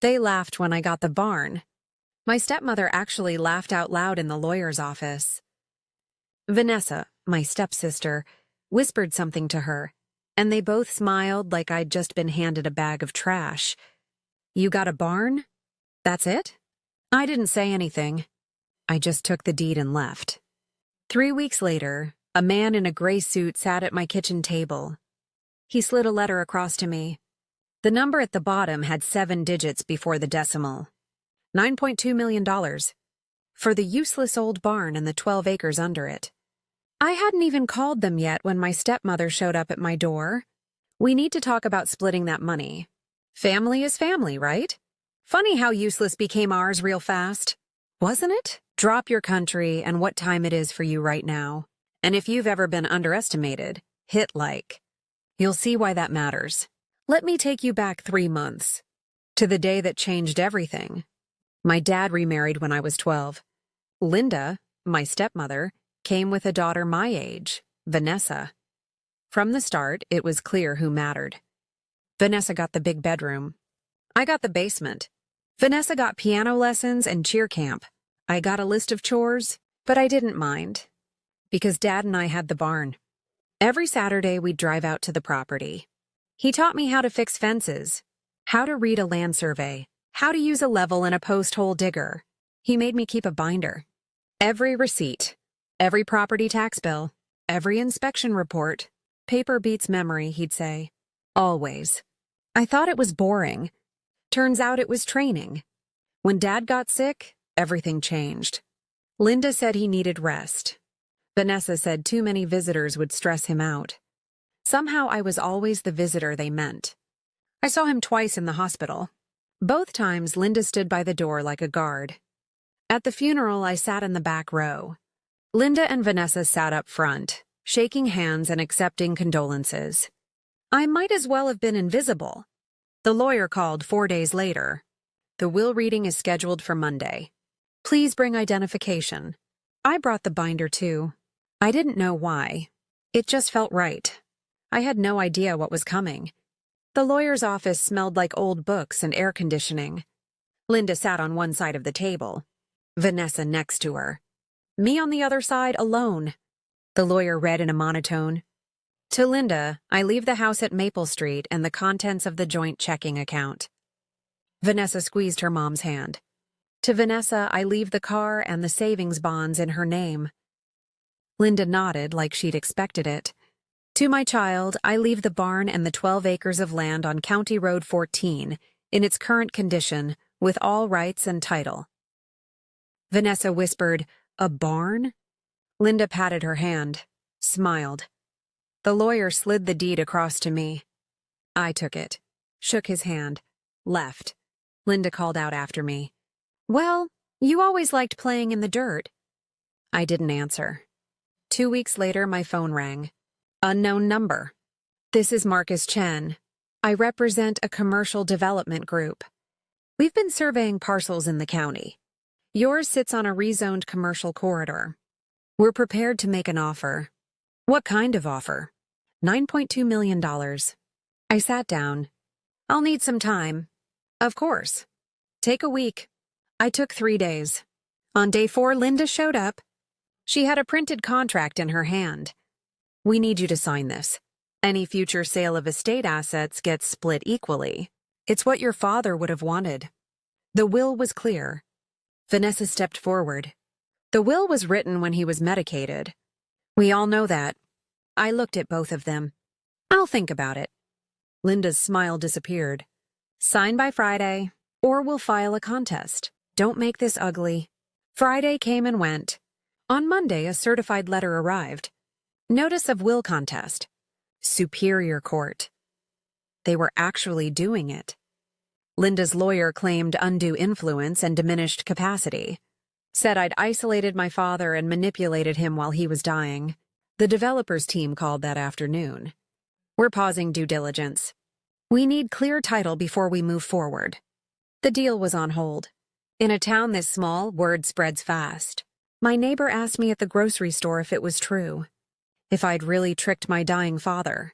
They laughed when I got the barn. My stepmother actually laughed out loud in the lawyer's office. Vanessa, my stepsister, whispered something to her, and they both smiled like I'd just been handed a bag of trash. You got a barn? That's it? I didn't say anything. I just took the deed and left. 3 weeks later, a man in a gray suit sat at my kitchen table. He slid a letter across to me. The number at the bottom had 7 digits before the decimal. $9.2 million. For the useless old barn and the 12 acres under it. I hadn't even called them yet when my stepmother showed up at my door. We need to talk about splitting that money. Family is family, right? Funny how useless became ours real fast. Wasn't it? Drop your country and what time it is for you right now. And if you've ever been underestimated, hit like. You'll see why that matters. Let me take you back 3 months. To the day that changed everything. My dad remarried when I was 12. Linda, my stepmother, came with a daughter my age, Vanessa. From the start, it was clear who mattered. Vanessa got the big bedroom. I got the basement. Vanessa got piano lessons and cheer camp. I got a list of chores, but I didn't mind. Because Dad and I had the barn. Every Saturday, we'd drive out to the property. He taught me how to fix fences, how to read a land survey, how to use a level and a post hole digger. He made me keep a binder. Every receipt, every property tax bill, every inspection report. Paper beats memory, he'd say. Always. I thought it was boring. Turns out it was training. When Dad got sick, everything changed. Linda said he needed rest. Vanessa said too many visitors would stress him out. Somehow I was always the visitor they meant. I saw him twice in the hospital. Both times, Linda stood by the door like a guard. At the funeral, I sat in the back row. Linda and Vanessa sat up front, shaking hands and accepting condolences. I might as well have been invisible. The lawyer called 4 days later. The will reading is scheduled for Monday. Please bring identification. I brought the binder too. I didn't know why. It just felt right. I had no idea what was coming. The lawyer's office smelled like old books and air conditioning. Linda sat on one side of the table. Vanessa next to her. Me on the other side, alone. The lawyer read in a monotone. To Linda, I leave the house at Maple Street and the contents of the joint checking account. Vanessa squeezed her mom's hand. To Vanessa, I leave the car and the savings bonds in her name. Linda nodded like she'd expected it. To my child, I leave the barn and the 12 acres of land on County Road 14 in its current condition with all rights and title. Vanessa whispered, "A barn?" Linda patted her hand, smiled. The lawyer slid the deed across to me. I took it, shook his hand, left. Linda called out after me. Well, you always liked playing in the dirt. I didn't answer. 2 weeks later, my phone rang. Unknown number. This is Marcus Chen. I represent a commercial development group. We've been surveying parcels in the county. Yours sits on a rezoned commercial corridor. We're prepared to make an offer. What kind of offer? $9.2 million. I sat down. I'll need some time. Of course. Take a week. I took 3 days. On day 4, Linda showed up. She had a printed contract in her hand. We need you to sign this. Any future sale of estate assets gets split equally. It's what your father would have wanted. The will was clear. Vanessa stepped forward. The will was written when he was medicated. We all know that. I looked at both of them. I'll think about it. Linda's smile disappeared. Sign by Friday, or we'll file a contest. Don't make this ugly. Friday came and went. On Monday, a certified letter arrived. Notice of will contest. Superior Court. They were actually doing it. Linda's lawyer claimed undue influence and diminished capacity. Said I'd isolated my father and manipulated him while he was dying. The developers team called that afternoon. We're pausing due diligence. We need clear title before we move forward. The deal was on hold. In a town this small, word spreads fast. My neighbor asked me at the grocery store if it was true. If I'd really tricked my dying father.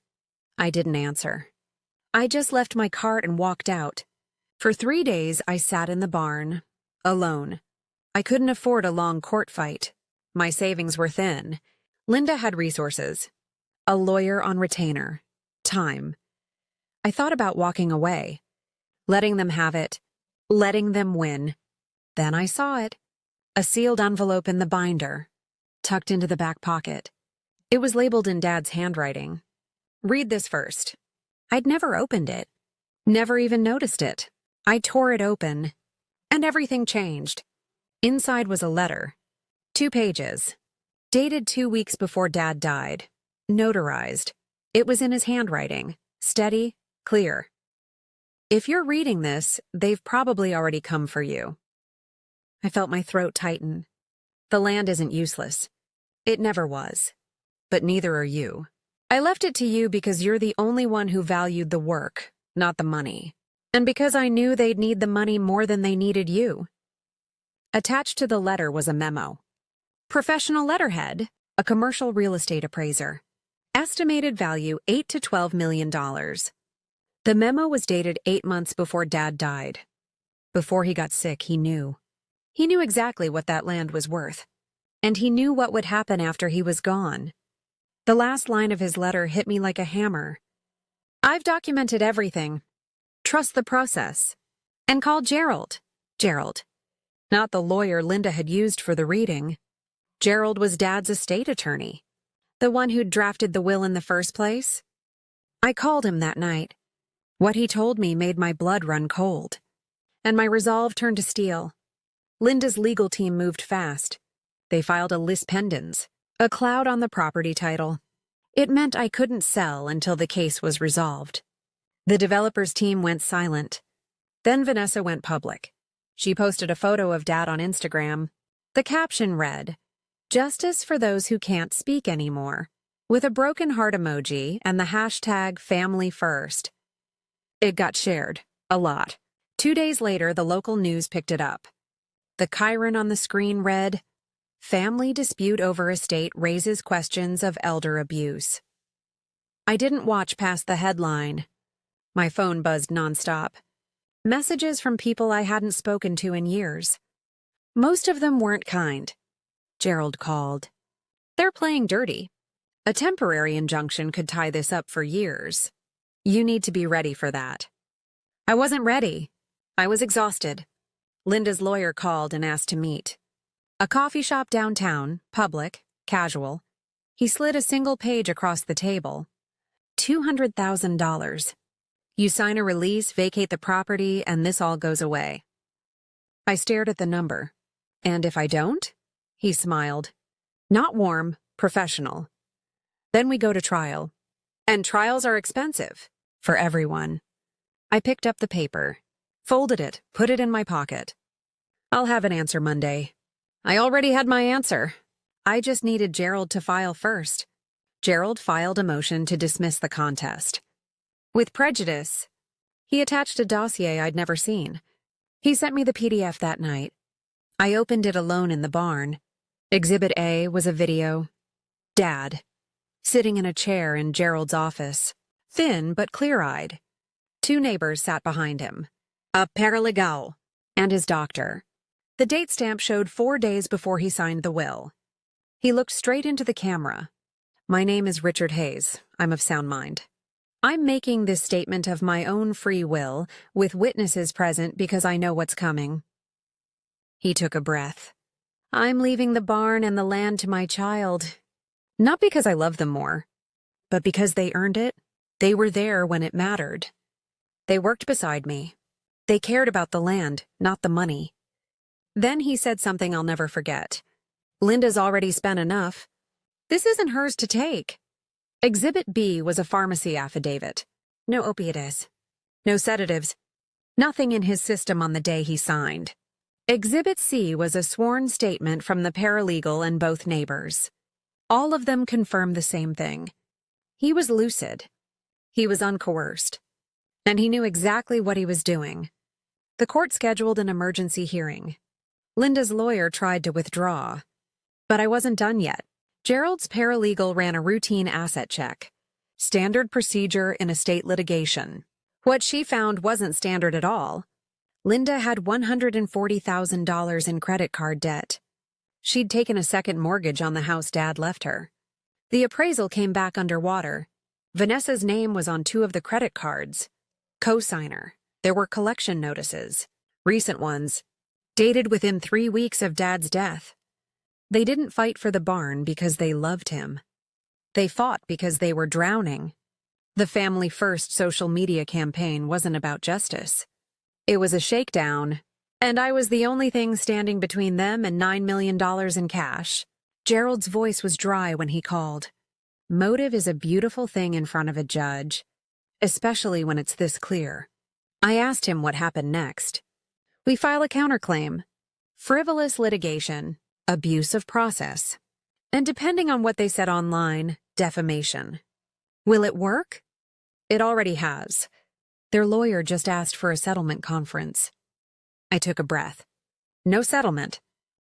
I didn't answer. I just left my cart and walked out. For 3 days, I sat in the barn, alone. I couldn't afford a long court fight. My savings were thin. Linda had resources. A lawyer on retainer. Time. I thought about walking away. Letting them have it. Letting them win. Then I saw it. A sealed envelope in the binder. Tucked into the back pocket. It was labeled in Dad's handwriting. Read this first. I'd never opened it. Never even noticed it. I tore it open. And everything changed. Inside was a letter. 2 pages. Dated 2 weeks before Dad died. Notarized. It was in his handwriting. Steady, clear. If you're reading this, they've probably already come for you. I felt my throat tighten. The land isn't useless. It never was. But neither are you. I left it to you because you're the only one who valued the work, not the money. And because I knew they'd need the money more than they needed you. Attached to the letter was a memo. Professional letterhead, a commercial real estate appraiser. Estimated value $8 to $12 million. The memo was dated 8 months before Dad died. Before he got sick, he knew. He knew exactly what that land was worth. And he knew what would happen after he was gone. The last line of his letter hit me like a hammer. I've documented everything. Trust the process. And call Gerald. Gerald. Not the lawyer Linda had used for the reading. Gerald was Dad's estate attorney. The one who'd drafted the will in the first place. I called him that night. What he told me made my blood run cold. And my resolve turned to steel. Linda's legal team moved fast. They filed a lis pendens, a cloud on the property title. It meant I couldn't sell until the case was resolved. The developer's team went silent. Then Vanessa went public. She posted a photo of Dad on Instagram. The caption read, "Justice for those who can't speak anymore," with a broken heart emoji and the hashtag #FamilyFirst. It got shared, a lot. 2 days later, the local news picked it up. The chyron on the screen read, "Family dispute over estate raises questions of elder abuse." I didn't watch past the headline. My phone buzzed nonstop. Messages from people I hadn't spoken to in years. Most of them weren't kind. Gerald called. "They're playing dirty. A temporary injunction could tie this up for years. You need to be ready for that." I wasn't ready. I was exhausted. Linda's lawyer called and asked to meet. A coffee shop downtown, public, casual. He slid a single page across the table. $200,000. You sign a release, vacate the property, and this all goes away. I stared at the number. "And if I don't?" He smiled. "Not warm, professional. Then we go to trial. And trials are expensive. For everyone." I picked up the paper, folded it, put it in my pocket. "I'll have an answer Monday." I already had my answer. I just needed Gerald to file first. Gerald filed a motion to dismiss the contest. With prejudice, he attached a dossier I'd never seen. He sent me the PDF that night. I opened it alone in the barn. Exhibit A was a video. Dad, sitting in a chair in Gerald's office, thin but clear-eyed. 2 neighbors sat behind him. A paralegal and his doctor. The date stamp showed 4 days before he signed the will. He looked straight into the camera. "My name is Richard Hayes. I'm of sound mind. I'm making this statement of my own free will, with witnesses present because I know what's coming." He took a breath. "I'm leaving the barn and the land to my child. Not because I love them more, but because they earned it. They were there when it mattered. They worked beside me. They cared about the land, not the money." Then he said something I'll never forget. "Linda's already spent enough. This isn't hers to take." Exhibit B was a pharmacy affidavit. No opiates. No sedatives. Nothing in his system on the day he signed. Exhibit C was a sworn statement from the paralegal and both neighbors. All of them confirmed the same thing. He was lucid. He was uncoerced. And he knew exactly what he was doing. The court scheduled an emergency hearing. Linda's lawyer tried to withdraw. But I wasn't done yet. Gerald's paralegal ran a routine asset check. Standard procedure in estate litigation. What she found wasn't standard at all. Linda had $140,000 in credit card debt. She'd taken a second mortgage on the house Dad left her. The appraisal came back underwater. Vanessa's name was on 2 of the credit cards. Co-signer. There were collection notices. Recent ones. Dated within 3 weeks of Dad's death. They didn't fight for the barn because they loved him. They fought because they were drowning. The Family First social media campaign wasn't about justice. It was a shakedown, and I was the only thing standing between them and $9 million in cash. Gerald's voice was dry when he called. Motive is a beautiful thing in front of a judge, especially when it's this clear. I asked him what happened next. We file a counterclaim. Frivolous litigation, abuse of process, and depending on what they said online, defamation. Will it work? It already has. Their lawyer just asked for a settlement conference. I took a breath. No settlement.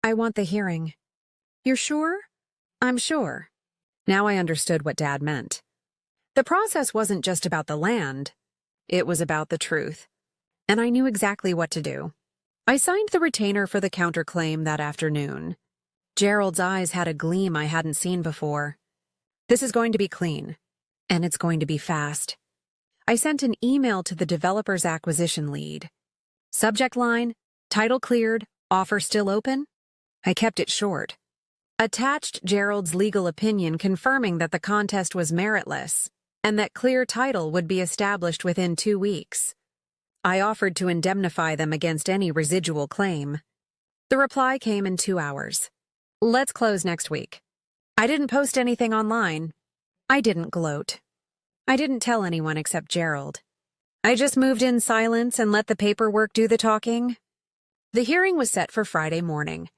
I want the hearing. You're sure? I'm sure. Now I understood what Dad meant. The process wasn't just about the land. It was about the truth. And I knew exactly what to do. I signed the retainer for the counterclaim that afternoon. Gerald's eyes had a gleam I hadn't seen before. This is going to be clean. And it's going to be fast. I sent an email to the developer's acquisition lead. Subject line, title cleared, offer still open? I kept it short. Attached Gerald's legal opinion confirming that the contest was meritless and that clear title would be established within 2 weeks. I offered to indemnify them against any residual claim. The reply came in 2 hours. Let's close next week. I didn't post anything online. I didn't gloat. I didn't tell anyone except Gerald. I just moved in silence and let the paperwork do the talking. The hearing was set for Friday morning.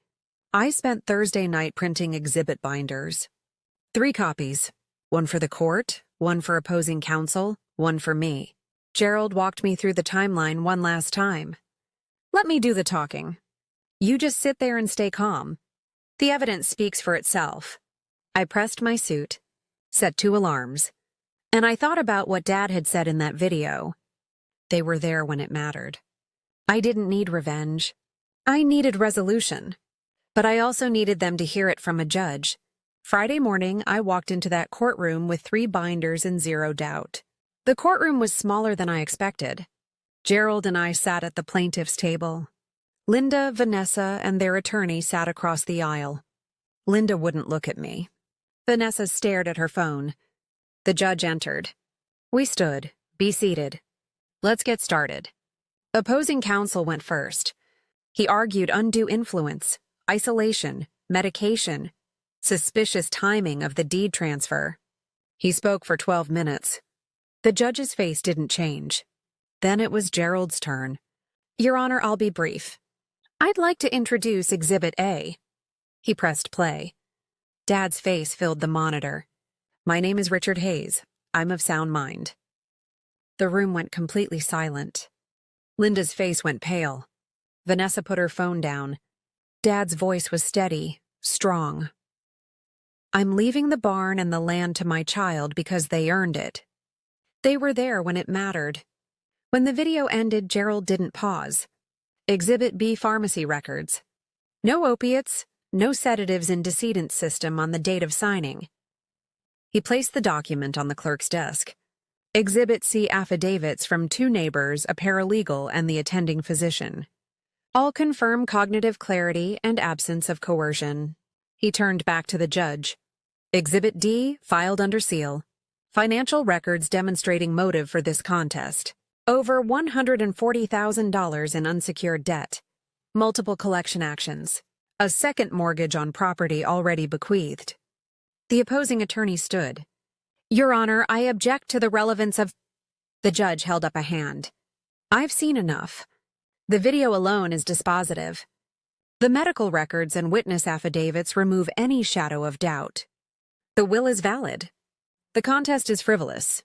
I spent Thursday night printing exhibit binders. 3 copies. 1 for the court, 1 for opposing counsel, 1 for me. Gerald walked me through the timeline one last time. Let me do the talking. You just sit there and stay calm. The evidence speaks for itself. I pressed my suit, set 2 alarms, and I thought about what Dad had said in that video. They were there when it mattered. I didn't need revenge. I needed resolution. But I also needed them to hear it from a judge. Friday morning, I walked into that courtroom with 3 binders and 0 doubt. The courtroom was smaller than I expected. Gerald and I sat at the plaintiff's table. Linda, Vanessa, and their attorney sat across the aisle. Linda wouldn't look at me. Vanessa stared at her phone. The judge entered. We stood. Be seated. Let's get started. Opposing counsel went first. He argued undue influence, isolation, medication, suspicious timing of the deed transfer. He spoke for 12 minutes. The judge's face didn't change. Then it was Gerald's turn. Your Honor, I'll be brief. I'd like to introduce Exhibit A. He pressed play. Dad's face filled the monitor. My name is Richard Hayes. I'm of sound mind. The room went completely silent. Linda's face went pale. Vanessa put her phone down. Dad's voice was steady, strong. I'm leaving the barn and the land to my child because they earned it. They were there when it mattered. When the video ended, Gerald didn't pause. Exhibit B pharmacy records. No opiates, no sedatives in decedent's system on the date of signing. He placed the document on the clerk's desk. Exhibit C affidavits from 2 neighbors, a paralegal, and the attending physician. All confirm cognitive clarity and absence of coercion. He turned back to the judge. Exhibit D, filed under seal. Financial records demonstrating motive for this contest. Over $140,000 in unsecured debt. Multiple collection actions. A second mortgage on property already bequeathed. The opposing attorney stood. Your Honor, I object to the relevance of... The judge held up a hand. I've seen enough. The video alone is dispositive. The medical records and witness affidavits remove any shadow of doubt. The will is valid. The contest is frivolous.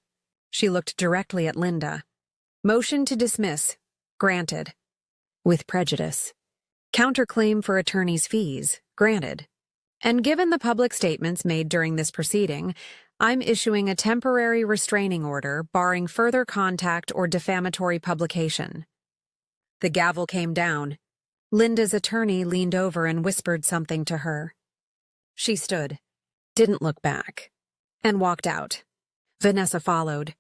She looked directly at Linda. Motion to dismiss. Granted. With prejudice. Counterclaim for attorney's fees. Granted. And given the public statements made during this proceeding, I'm issuing a temporary restraining order barring further contact or defamatory publication. The gavel came down. Linda's attorney leaned over and whispered something to her. She stood, didn't look back, and walked out. Vanessa followed.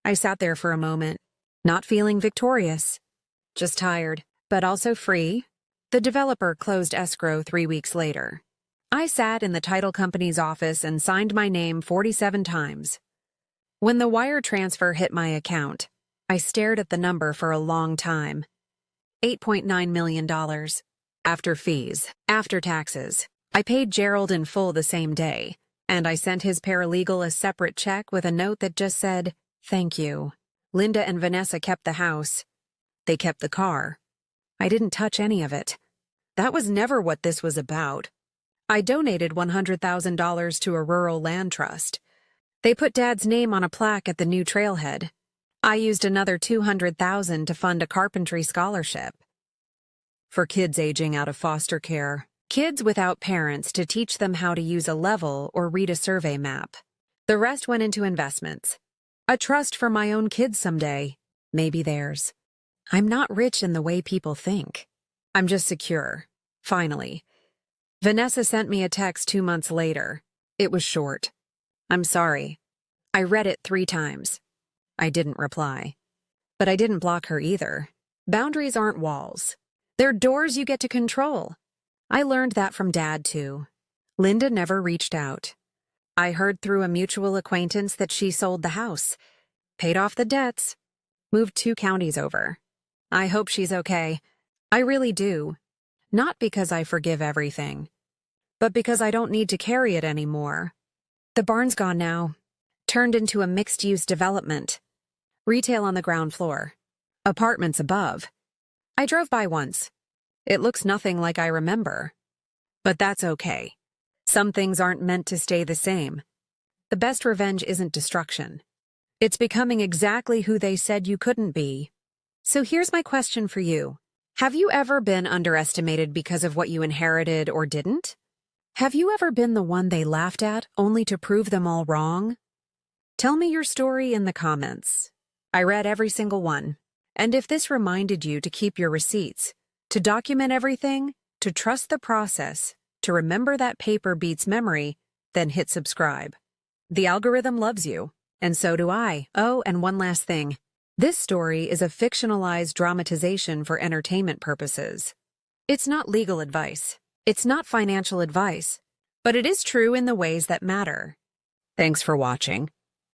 I sat there for a moment, not feeling victorious, just tired, but also free. The developer closed escrow 3 weeks later. I sat in the title company's office and signed my name 47 times. When the wire transfer hit my account, I stared at the number for a long time. $8.9 million. After fees, after taxes. I paid Gerald in full the same day, and I sent his paralegal a separate check with a note that just said, "Thank you." Linda and Vanessa kept the house. They kept the car. I didn't touch any of it. That was never what this was about. I donated $100,000 to a rural land trust. They put Dad's name on a plaque at the new trailhead. I used another $200,000 to fund a carpentry scholarship for kids aging out of foster care, kids without parents, to teach them how to use a level or read a survey map. The rest went into investments. A trust for my own kids someday, maybe theirs. I'm not rich in the way people think. I'm just secure. Finally. Vanessa sent me a text 2 months later. It was short. "I'm sorry. I read it 3 times. I didn't reply. But I didn't block her either. Boundaries aren't walls. They're doors you get to control. I learned that from Dad, too. Linda never reached out. I heard through a mutual acquaintance that she sold the house, paid off the debts, moved 2 counties over. I hope she's okay. I really do. Not because I forgive everything, but because I don't need to carry it anymore. The barn's gone now. Turned into a mixed-use development. Retail on the ground floor. Apartments above. I drove by once. It looks nothing like I remember. But that's okay. Some things aren't meant to stay the same. The best revenge isn't destruction. It's becoming exactly who they said you couldn't be. So here's my question for you. Have you ever been underestimated because of what you inherited or didn't? Have you ever been the one they laughed at only to prove them all wrong? Tell me your story in the comments. I read every single one. And if this reminded you to keep your receipts, to document everything, to trust the process, to remember that paper beats memory, then hit subscribe. The algorithm loves you, and so do I. Oh, and one last thing. This story is a fictionalized dramatization for entertainment purposes. It's not legal advice. It's not financial advice. But it is true in the ways that matter. Thanks for watching.